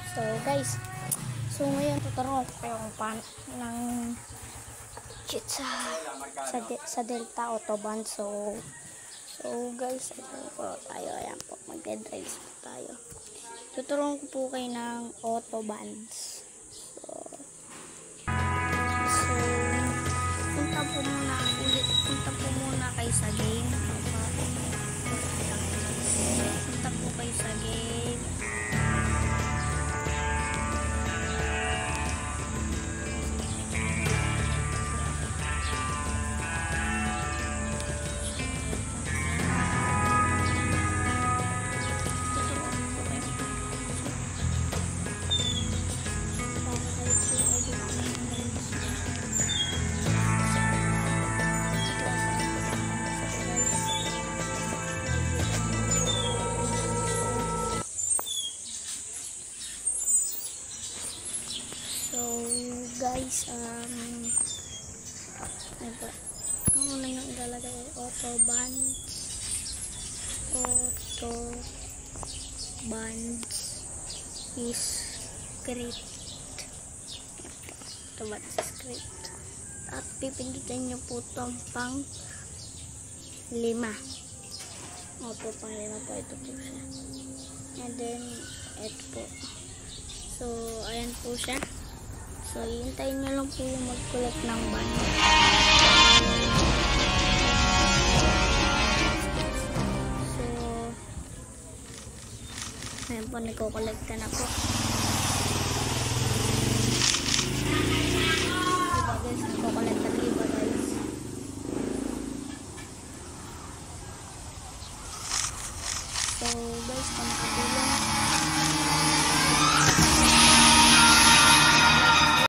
So guys, ngayon tuturuan ko kayo kung paano ng cheat sa Delta Autobahn. So guys, ito po tayo. Ayan po, magde-drive po tayo. Tuturuan ko po kayo ng Autobahns. So punta po muna kayo sa game. Punta po kayo sa game. Guys, ang una nyo ilalagay ay Autobahns is script. Autobahns script. At pipindutin nyo po itong pang 5. Opo, pang 5 po. Ito po siya. And then, ito po. So, ayan po siya. So, hintayin nyo lang po yung mag-collect ng ban. So, ayan po, nagko-collect ka na po.